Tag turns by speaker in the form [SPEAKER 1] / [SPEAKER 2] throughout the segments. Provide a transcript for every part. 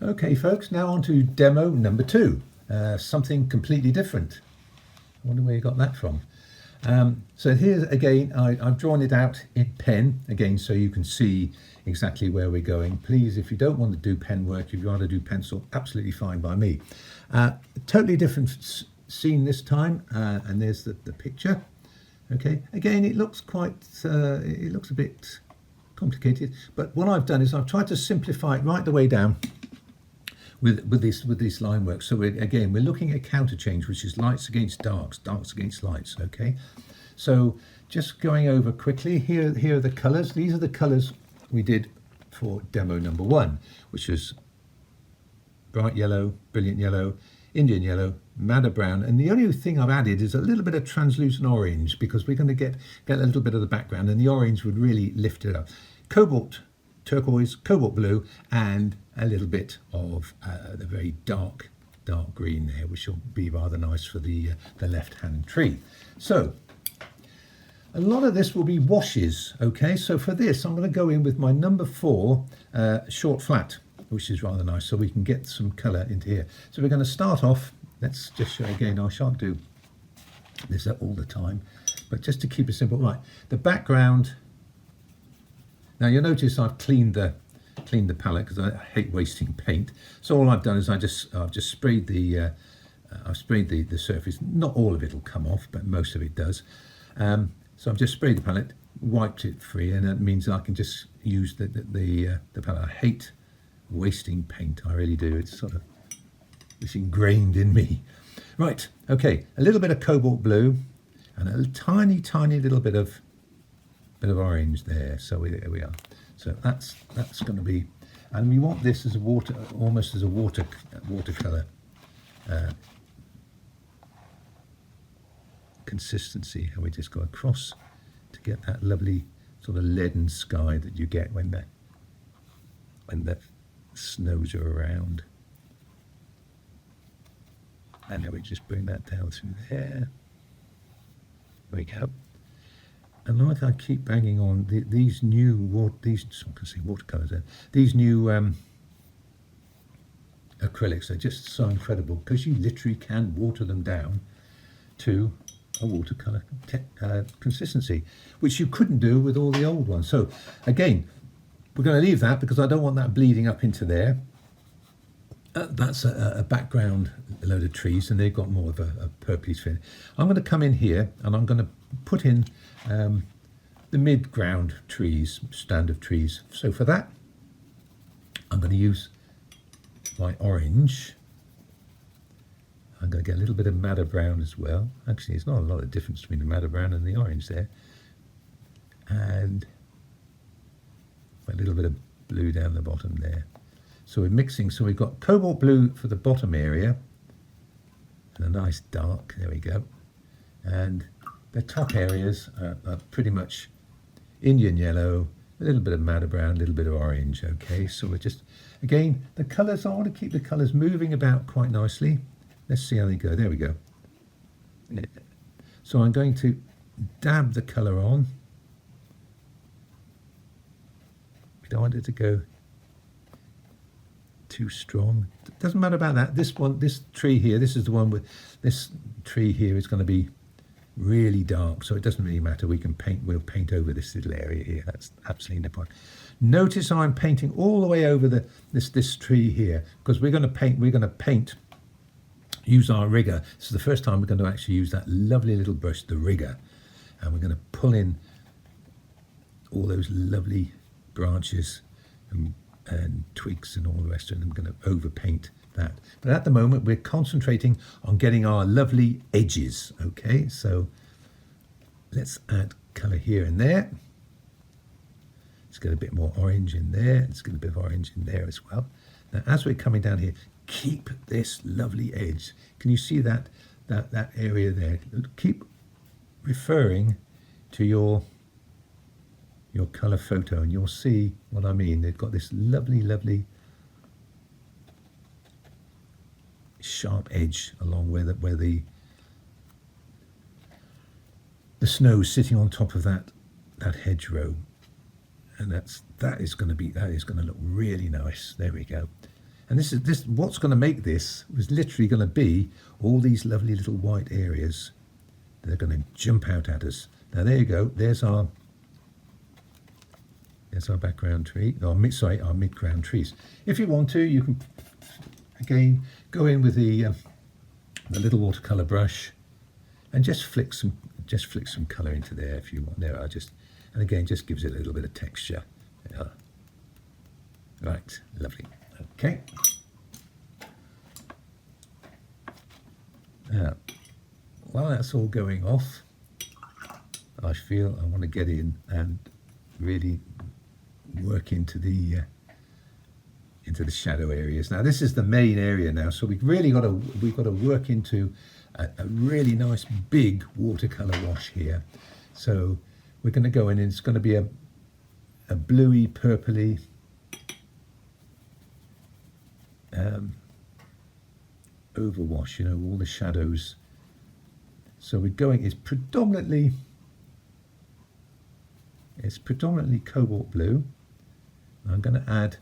[SPEAKER 1] Okay folks, now on to demo number 2, something completely different. I wonder where you got that from. So here again, I've drawn it out in pen, again, so you can see exactly where we're going. Please, if you don't want to do pen work, if you want to do pencil, absolutely fine by me. Totally different scene this time, and there's the picture. Okay, again, it looks quite, it looks a bit complicated, but what I've done is I've tried to simplify it right the way down with this line work. So we're looking at counter change, which is lights against darks, darks against lights. Okay, so just going over quickly, here are the colors. These are the colors we did for demo number 1, which was bright yellow, brilliant yellow, Indian yellow, madder brown, and the only thing I've added is a little bit of translucent orange, because we're going to get a little bit of the background, and the orange would really lift it up. Cobalt, turquoise, cobalt blue, and a little bit of the very dark green there, which will be rather nice for the left-hand tree. So a lot of this will be washes. Okay, so for this I'm going to go in with my number 4 short flat, which is rather nice, so we can get some colour into here. So we're going to start off, let's just show again, I shan't do this all the time, but just to keep it simple. Right, the background. Now you'll notice I've cleaned the palette because I hate wasting paint. So all I've done is I've just sprayed the surface. Not all of it will come off, but most of it does. So I've just sprayed the palette, wiped it free, and that means I can just use the palette. I hate wasting paint, I really do. It's ingrained in me. Right, okay, a little bit of cobalt blue and a tiny little bit of orange there. So there we are. So that's going to be, and we want this as a almost as a watercolor consistency. How we just go across to get that lovely sort of leaden sky that you get when the snows are around. And then we just bring that down through there. There we go. And like I keep banging on, these new watercolors, these new acrylics are just so incredible, because you literally can water them down to a watercolor consistency, which you couldn't do with all the old ones. So again, we're going to leave that because I don't want that bleeding up into there. That's a background load of trees, and they've got more of a purplish fin. I'm going to come in here and I'm going to put in the mid-ground trees, stand of trees. So for that, I'm going to use my orange. I'm going to get a little bit of madder brown as well. Actually, there's not a lot of difference between the madder brown and the orange there. And a little bit of blue down the bottom there. So we're mixing, so we've got cobalt blue for the bottom area, and a nice dark, there we go. And the top areas are pretty much Indian yellow, a little bit of madder brown, a little bit of orange. Okay, so we're just, again, the colours, I want to keep the colours moving about quite nicely. Let's see how they go. There we go. So I'm going to dab the colour on. We don't want it to go too strong. It doesn't matter about that. This one, this tree here, this is the one with, this tree here is going to be really dark, so it doesn't really matter. We can paint, we'll paint over this little area here. That's absolutely no point. Notice I'm painting all the way over this tree here, because we're going to paint, use our rigger. This is the first time we're going to actually use that lovely little brush, the rigger, and we're going to pull in all those lovely branches and twigs and all the rest of it. I'm going to overpaint that. But at the moment, we're concentrating on getting our lovely edges. Okay, so let's add colour here and there. Let's get a bit more orange in there. Let's get a bit of orange in there as well. Now, as we're coming down here, keep this lovely edge. Can you see that area there? Keep referring to your colour photo, and you'll see what I mean. They've got this lovely sharp edge along where the snow's sitting on top of that hedgerow, and that is going to look really nice. There we go. And this what's going to make this was literally going to be all these lovely little white areas. They're going to jump out at us. Now there you go. There's our background tree. Our mid-ground trees. If you want to, you can again go in with the little watercolor brush and just flick some color into there if you want. There, and again just gives it a little bit of texture. Yeah. Right, lovely. Okay. Now, while that's all going off, I feel I want to get in and really work into the shadow areas. Now this is the main area now, so we've got to work into a really nice big watercolor wash here. So we're going to go in, and it's going to be a bluey purpley overwash, you know, all the shadows. So we're going, it's predominantly cobalt blue. I'm going to add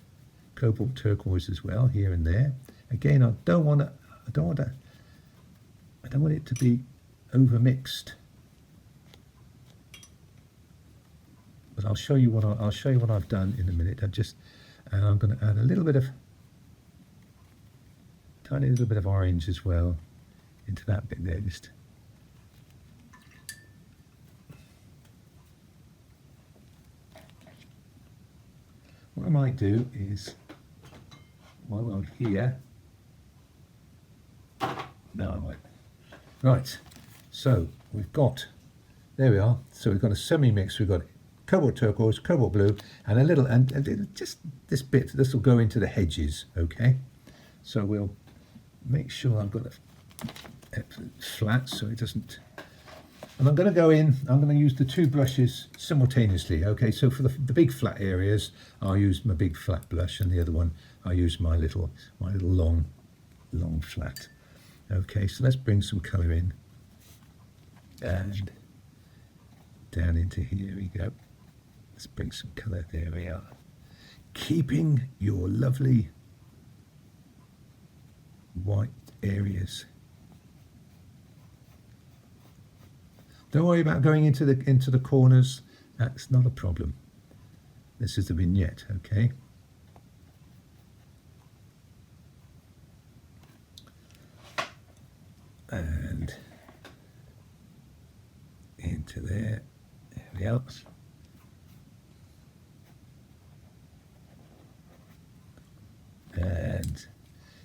[SPEAKER 1] cobalt turquoise as well here and there. Again, I don't want it to be over mixed. But I'll show you what I've done in a minute. And I'm going to add a little bit of tiny little bit of orange as well into that bit there. Just what I might do is, while I'm here, no, I won't. Right, so we've got, there we are. So we've got a semi-mix. We've got cobalt turquoise, cobalt blue, and a little, and just this bit. This will go into the hedges. Okay, so we'll make sure I've got it flat so it doesn't. And I'm going to go in, I'm going to use the two brushes simultaneously. Okay, so for the big flat areas, I'll use my big flat brush, and the other one, I'll use my little long flat. Okay, so let's bring some colour in. And down into here we go. Let's bring some colour, there we are. Keeping your lovely white areas. Don't worry about going into the corners. That's not a problem. This is the vignette, okay? And into there. There we are. And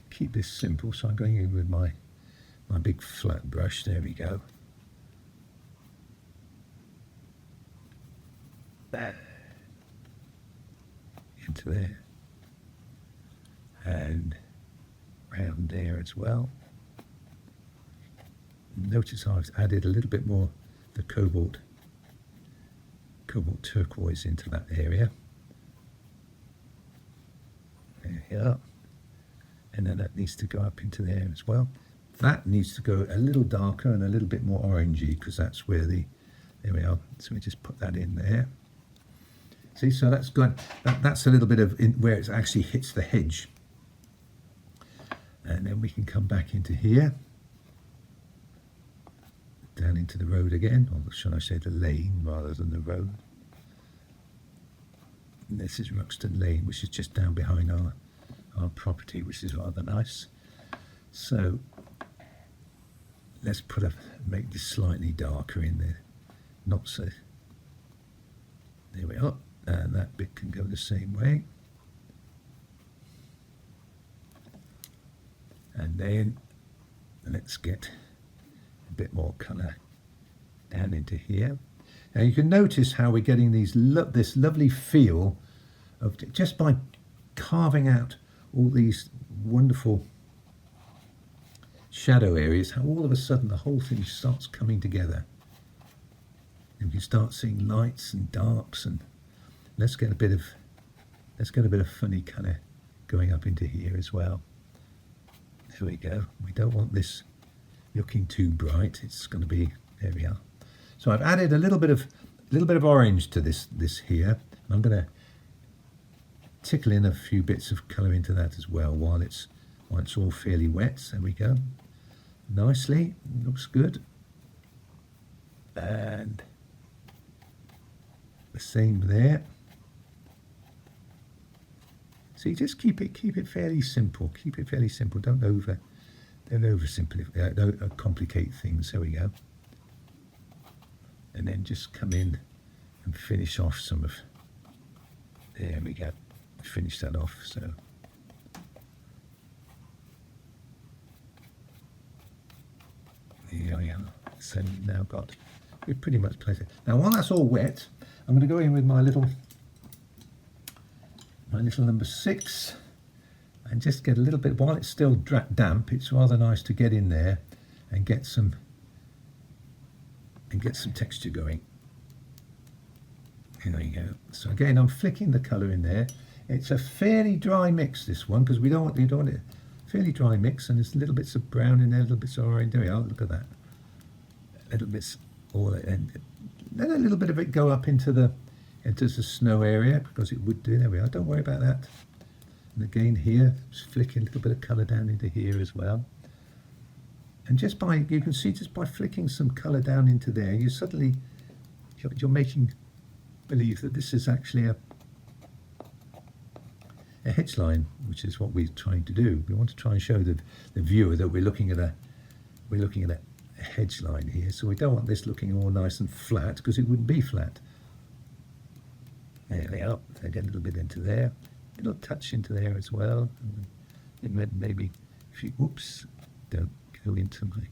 [SPEAKER 1] keep this simple, so I'm going in with my big flat brush. There we go. There. Into there. And round there as well. Notice I've added a little bit more the cobalt turquoise into that area. There we are. And then that needs to go up into there as well. That needs to go a little darker and a little bit more orangey, because that's where there we are. So we just put that in there. See, so that's good. That's a little bit of where it actually hits the hedge. And then we can come back into here. Down into the road again, or shall I say the lane rather than the road. And this is Ruxton Lane, which is just down behind our property, which is rather nice. So let's make this slightly darker in there. Not so. There we are. And that bit can go the same way. And then let's get a bit more colour down into here. Now you can notice how we're getting this lovely feel of just by carving out all these wonderful shadow areas, how all of a sudden the whole thing starts coming together. And you start seeing lights and darks, and let's get a bit of funny colour going up into here as well. There we go. We don't want this looking too bright. It's going to be, there we are. So I've added a little bit of orange to this here. I'm going to tickle in a few bits of colour into that as well while it's all fairly wet. There we go. Nicely, looks good. And the same there. So you just keep it fairly simple. Keep it fairly simple. Don't oversimplify. Don't complicate things. There we go. And then just come in and finish off some of. There we go. Finish that off. So. There we are. So now we've pretty much placed it. Now while that's all wet, I'm going to go in with my little number 6 and just get a little bit, while it's still damp, it's rather nice to get in there and get some texture going. There you go. So again, I'm flicking the colour in there. It's a fairly dry mix, this one, because we don't want it fairly dry mix, and there's little bits of brown in there, little bits of orange. There we are. Look at that. Little bits all, and then a little bit of it go up into the snow area, because it would do. There we are. Don't worry about that. And again here, just flicking a little bit of colour down into here as well. And you can see just by flicking some colour down into there, you're making believe that this is actually a hedge line, which is what we're trying to do. We want to try and show the viewer that we're looking at a hedge line here. So we don't want this looking all nice and flat, because it wouldn't be flat. There we are. So get a little bit into there, a little touch into there as well. And maybe if you, oops, don't go into my.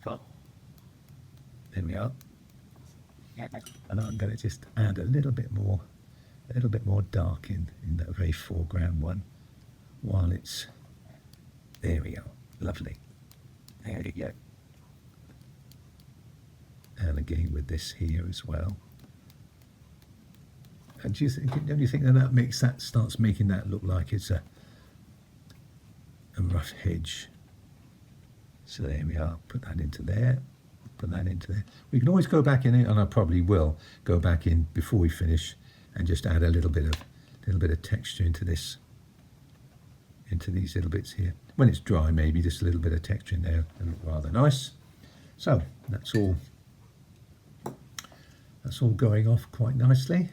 [SPEAKER 1] Oh, there we are. And I'm going to just add a little bit more dark in that very foreground one, while it's, there we go, lovely. There you go. And again with this here as well. And don't you think that starts making that look like it's a rough hedge? So there we are. Put that into there. Put that into there. We can always go back in it, and I probably will go back in before we finish and just add a little bit of texture into these little bits here. When it's dry, maybe just a little bit of texture in there, and look rather nice. So that's all going off quite nicely.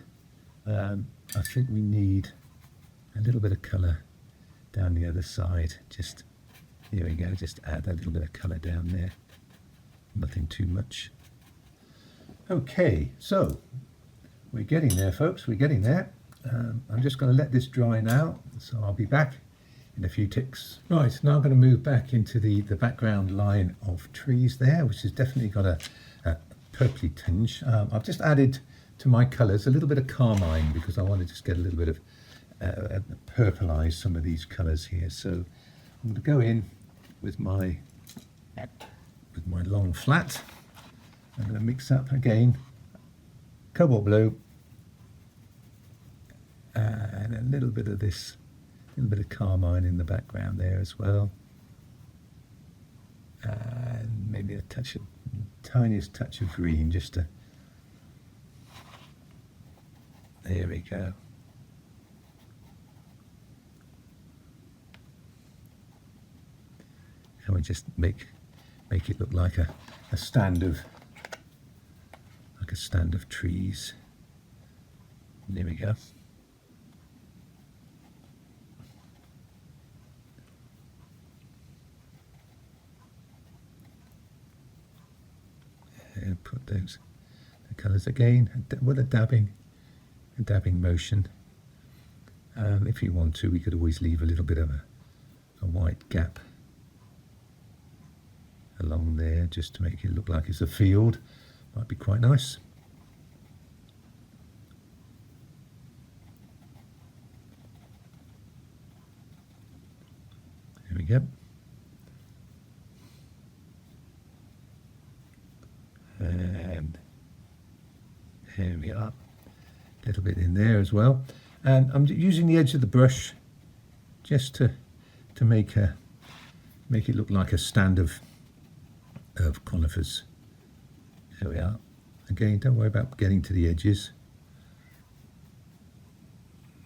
[SPEAKER 1] I think we need a little bit of colour down the other side. Just, here we go, just add a little bit of colour down there. Nothing too much. Okay, so we're getting there, folks, we're getting there. I'm just going to let this dry now, so I'll be back in a few ticks. Right, now I'm going to move back into the background line of trees there, which has definitely got a purpley tinge. I've just added to my colours a little bit of Carmine, because I want to just get a little bit of purplize some of these colours here. So I'm going to go in with my long flat. I'm going to mix up again cobalt blue and a little bit of this, a little bit of Carmine in the background there as well, and maybe a tiniest touch of green, just to, there we go. And we just make it look like a stand of trees. There we go. And put the colours again with a dabbing motion. If you want to, we could always leave a little bit of a white gap along there, just to make it look like it's a field. Might be quite nice. There we go. And here we are. A little bit in there as well. And I'm using the edge of the brush just to make it look like a stand of conifers. There we are. Again, don't worry about getting to the edges.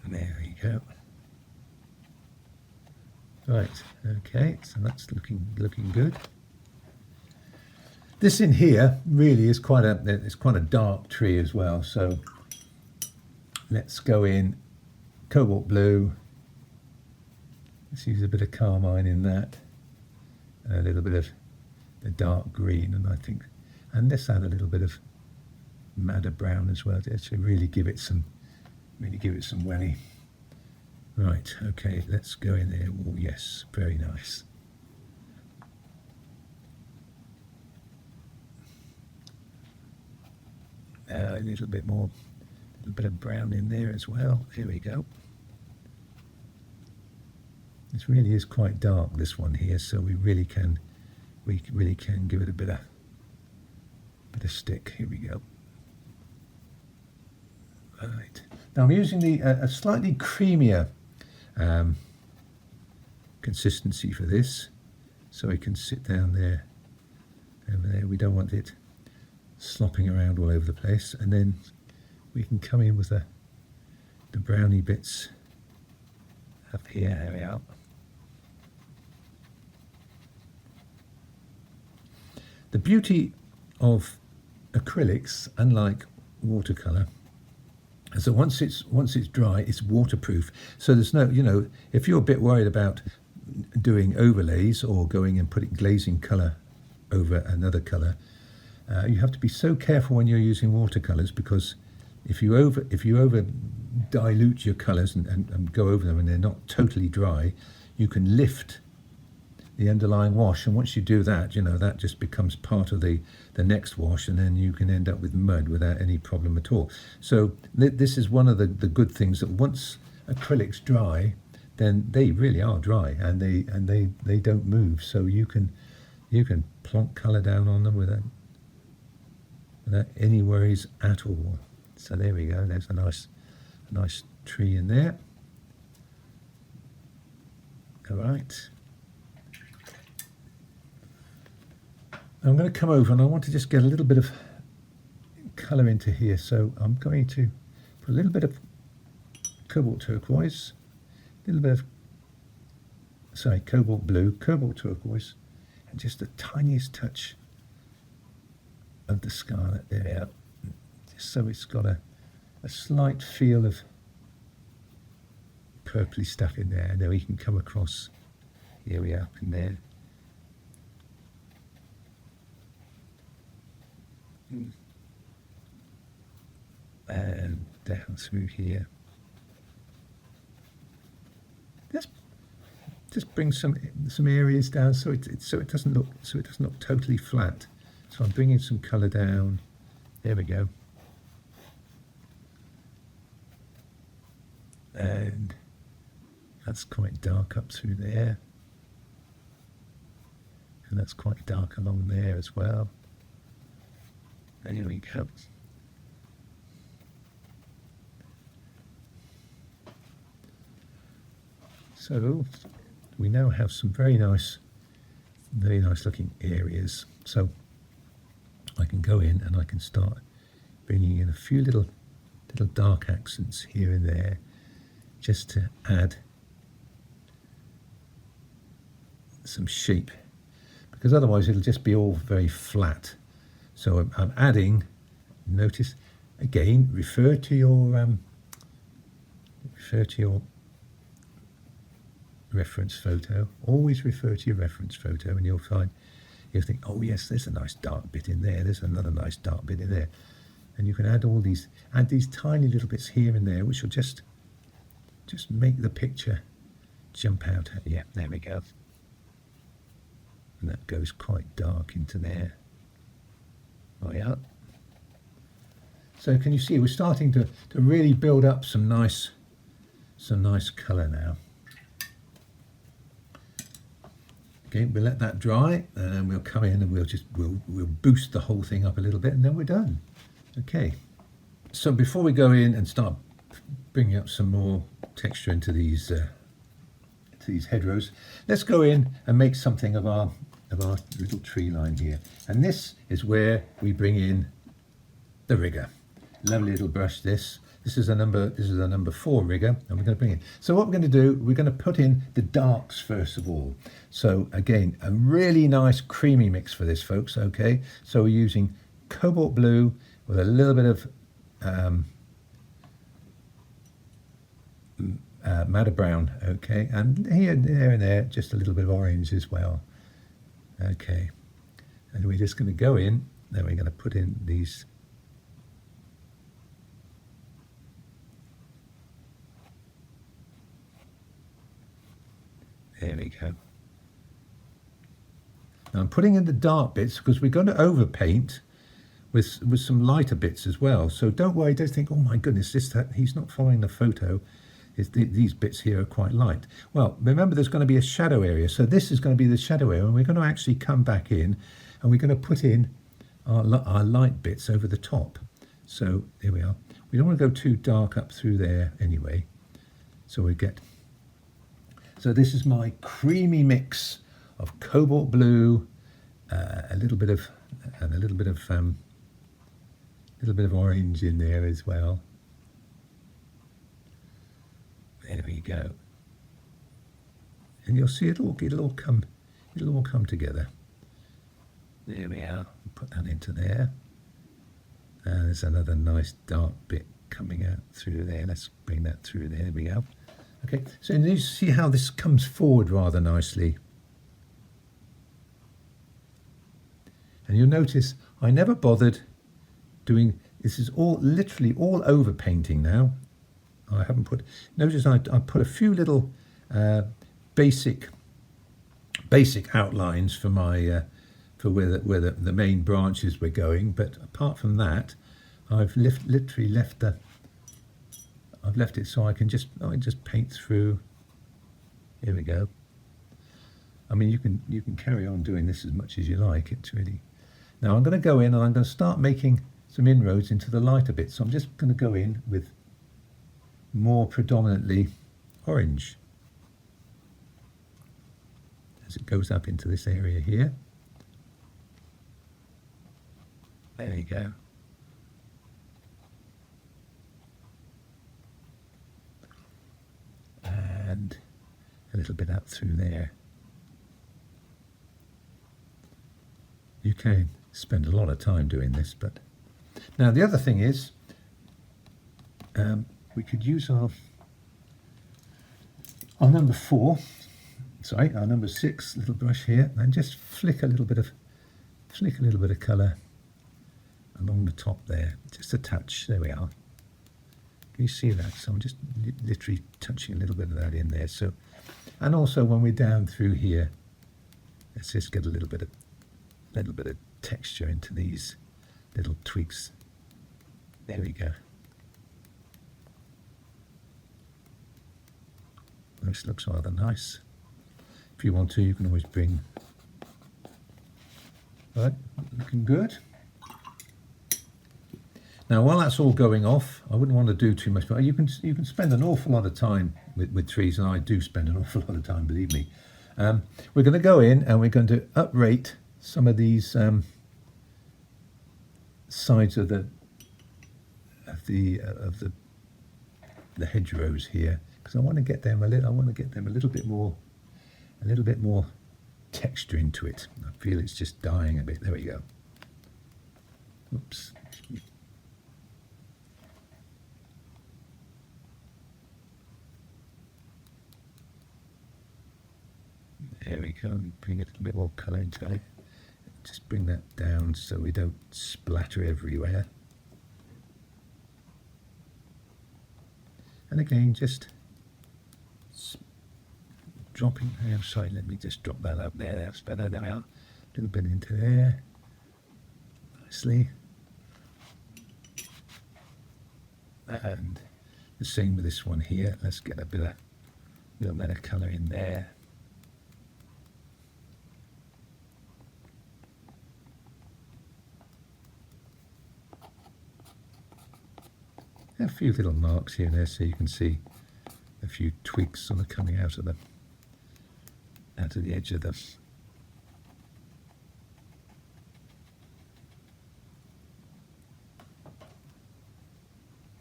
[SPEAKER 1] There we go. Right, okay, so that's looking good. This in here really is quite a dark tree as well, so let's go in cobalt blue. Let's use a bit of Carmine in that, and a little bit of the dark green, and let's add a little bit of madder brown as well to really give it some welly. Right, okay, let's go in there. Oh yes, very nice. A little bit of brown in there as well. There we go. This really is quite dark, this one here, so we really can give it a bit of stick. Here we go. Right. Now I'm using a slightly creamier consistency for this, so it can sit down there, over there. We don't want it slopping around all over the place, and then we can come in with the browny bits up here. There we are. The beauty of acrylics, unlike watercolour, is that once it's dry, it's waterproof. So there's no, if you're a bit worried about doing overlays or going and putting glazing colour over another colour, you have to be so careful when you're using watercolours, because if you over dilute your colours and go over them and they're not totally dry, you can lift the underlying wash, and once you do that, that just becomes part of the next wash, and then you can end up with mud without any problem at all. So this is one of the good things, that once acrylics dry, then they really are dry, and they don't move. So you can plonk colour down on them without any worries at all. So there we go. There's a nice tree in there. All right. I'm going to come over and I want to just get a little bit of colour into here, so I'm going to put a little bit of cobalt turquoise, a little bit of, cobalt blue, cobalt turquoise, and just the tiniest touch of the scarlet there, just so it's got a slight feel of purpley stuff in there, and then we can come across, here we are, up in there. And down through here. Just bring some areas down so it doesn't look totally flat. So I'm bringing some colour down. There we go. And that's quite dark up through there. And that's quite dark along there as well. And here we go. So we now have some very nice looking areas. So I can go in and I can start bringing in a few little dark accents here and there, just to add some shape, because otherwise it'll just be all very flat. So I'm adding, notice again, refer to your reference photo. Always refer to your reference photo, and you'll think, oh yes, there's a nice dark bit in there, there's another nice dark bit in there. And you can add these tiny little bits here and there, which will just make the picture jump out. Yeah, there we go. And that goes quite dark into there. Oh yeah. So can you see we're starting to really build up some nice colour now. Okay, we'll let that dry, and we'll come in and we'll boost the whole thing up a little bit, and then we're done. Okay. So before we go in and start bringing up some more texture into these hedgerows, let's go in and make something of our little tree line here. And this is where we bring in the rigger. Lovely little brush. This This is a number 4 rigger, and we're going to bring it. So what we're going to do, we're going to put in the darks first of all. So again, a really nice creamy mix for this, folks. Okay, so we're using cobalt blue with a little bit of madder brown. Okay, and here, there, and there, just a little bit of orange as well. Okay, and we're just going to go in. Then we're going to put in these. There we go. Now I'm putting in the dark bits because we're going to overpaint with some lighter bits as well. So don't worry, don't think, oh my goodness, he's not following the photo. These bits here are quite light. Well, remember there's going to be a shadow area. So this is going to be the shadow area, and we're going to actually come back in and we're going to put in our light bits over the top. So here we are. We don't want to go too dark up through there anyway. So we get. So this is my creamy mix of cobalt blue, a little bit of orange in there as well. There we go. And you'll see it'll all come together. There we are. Put that into there. And there's another nice dark bit coming out through there. Let's bring that through there. There we go. Okay, so you see how this comes forward rather nicely. And you'll notice I never bothered doing, this is all literally all over painting now. I haven't put, notice I put a few little basic outlines for my, for where the main branches were going. But apart from that, I've literally left it so I can just paint through. Here we go. I mean, you can carry on doing this as much as you like. It's really. Now I'm going to go in and I'm going to start making some inroads into the lighter bits. So I'm just going to go in with more predominantly orange as it goes up into this area here. There you go. And a little bit up through there. You can spend a lot of time doing this, but now the other thing is we could use our number 6 little brush here and just flick a little bit of colour along the top there, just a touch. There we are. Can you see that? So I'm just literally touching a little bit of that in there. So, and also when we're down through here, let's just get a little bit of texture into these little tweaks. There we go. This looks rather nice. If you want to, you can always bring. Right, looking good. Now, while that's all going off, I wouldn't want to do too much, but you can spend an awful lot of time with trees, and I do spend an awful lot of time, believe me. We're going to go in and we're going to uprate some of these sides of the hedgerows here, because I want to get them a little bit more texture into it. I feel it's just dying a bit. There we go. Oops. There we go. Bring a little bit more colour into it. Just bring that down so we don't splatter everywhere. And again, just dropping. I'm sorry, let me just drop that up there. That's better. There we are. A little bit into there. Nicely. And the same with this one here. Let's get a little bit of colour in there. A few little marks here and there, so you can see a few twigs sort of coming out of the edge of them.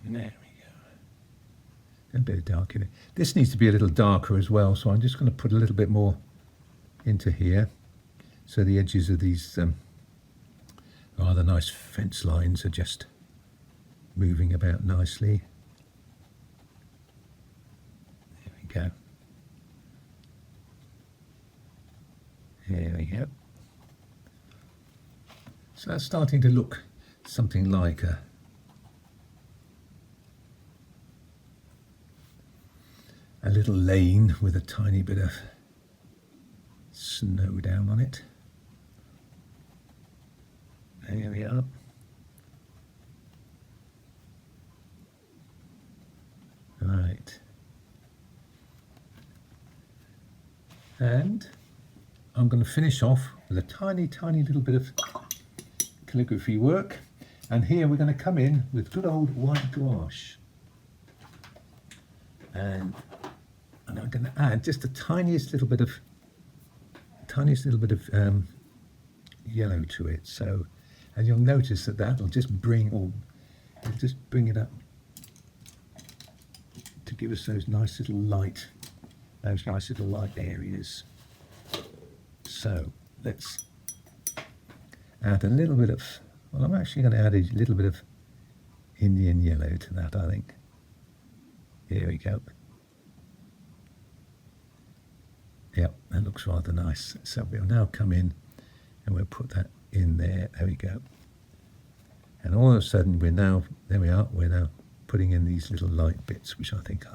[SPEAKER 1] And there we go. A bit of dark in it. This needs to be a little darker as well, so I'm just going to put a little bit more into here, so the edges of these rather nice fence lines are just moving about nicely. There we go. There we go. So that's starting to look something like a little lane with a tiny bit of snow down on it. There we are. Right. And I'm going to finish off with a tiny little bit of calligraphy work. And here we're going to come in with good old white gouache. And I'm going to add just the tiniest little bit of yellow to it. So, and you'll notice that that'll just bring it up to give us those nice little light areas. So let's add a little bit of, well, I'm actually going to add a little bit of Indian yellow to that, I think. Here we go. Yep, that looks rather nice. So we'll now come in and we'll put that in there. There we go. And all of a sudden there we are, we're now putting in these little light bits, which I think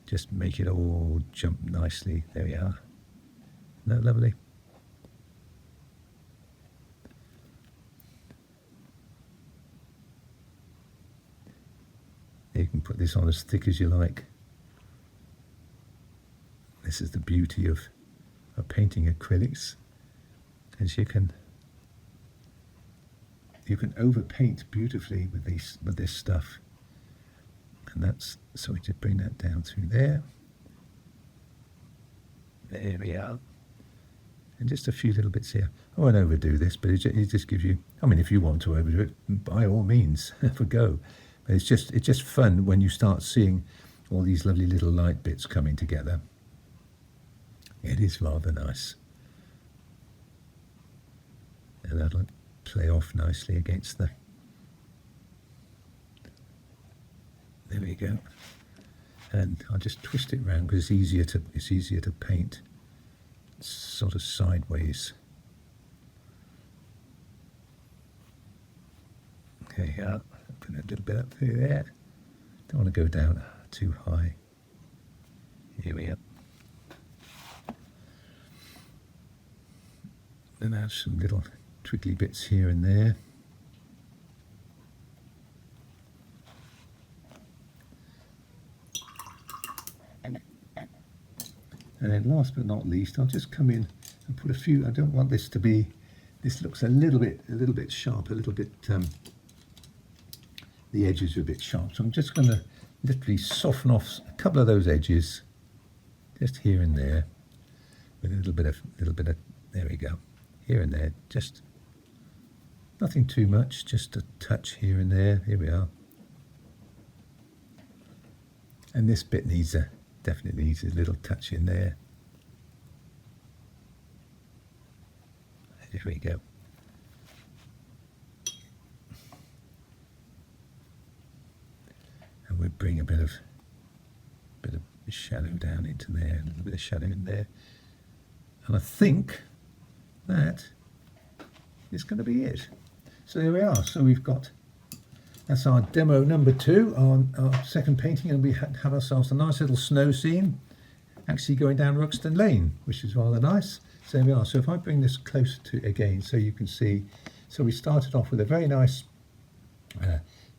[SPEAKER 1] just make it all jump nicely. There we are. Isn't that lovely? You can put this on as thick as you like. This is the beauty of painting acrylics, as you can overpaint beautifully with this stuff. And that's, so we just bring that down through there. There we are. And just a few little bits here. I won't overdo this, but it just gives you, I mean, if you want to overdo it, by all means, have a go. But it's just fun when you start seeing all these lovely little light bits coming together. It is rather nice. And that'll play off nicely against the, there we go. And I'll just twist it around because it's easier to paint sort of sideways. Okay, I'll put a little bit up through there. Don't want to go down too high. Here we are. Then add some little twiggly bits here and there. And then last but not least, I'll just come in and put a few, I don't want this to be, this looks a little bit sharp, a little bit, the edges are a bit sharp. So I'm just going to literally soften off a couple of those edges, just here and there, with a little bit of, there we go. Here and there, just nothing too much, just a touch here and there. Here we are. And this bit definitely needs a little touch in there. There we go. And we'll bring a bit of shadow down into there, a little bit of shadow in there. And I think that is going to be it. So there we are. So we've got, that's our demo number 2 on our second painting, and we have ourselves a nice little snow scene actually going down Ruxton Lane, which is rather nice. So there we are. So if I bring this closer to again, so you can see, so we started off with a very nice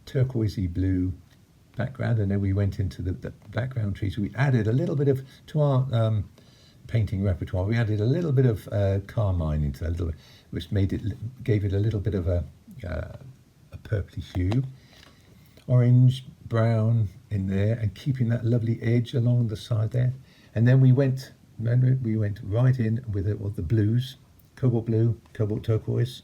[SPEAKER 1] turquoisey blue background, and then we went into the background trees. We added a little bit of, to our painting repertoire, we added a little bit of Carmine into that, which gave it a little bit of a purpley hue. Orange, brown in there, and keeping that lovely edge along the side there. And then we went right in with the blues, cobalt blue, cobalt turquoise.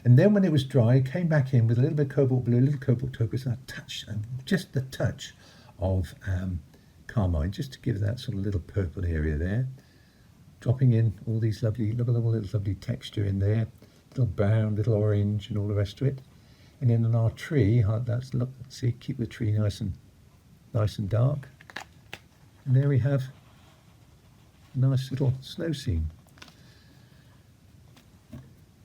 [SPEAKER 1] And then when it was dry, came back in with a little bit of cobalt blue, a little cobalt turquoise, and a touch, and just the touch of Carmine, just to give that sort of little purple area there. Dropping in all these lovely, look at all this lovely texture in there, little brown, little orange, and all the rest of it. And then on our tree, let's see, keep the tree nice and dark. And there we have a nice little snow scene.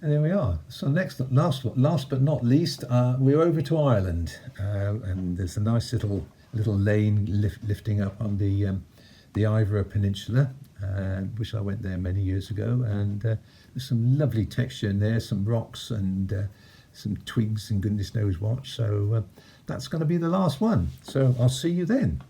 [SPEAKER 1] And there we are. So last but not least, we're over to Ireland, and there's a nice little lane lifting up on the Ivor Peninsula, which I went there many years ago, and there's some lovely texture in there, some rocks and some twigs and goodness knows what. So that's going to be the last one. So I'll see you then.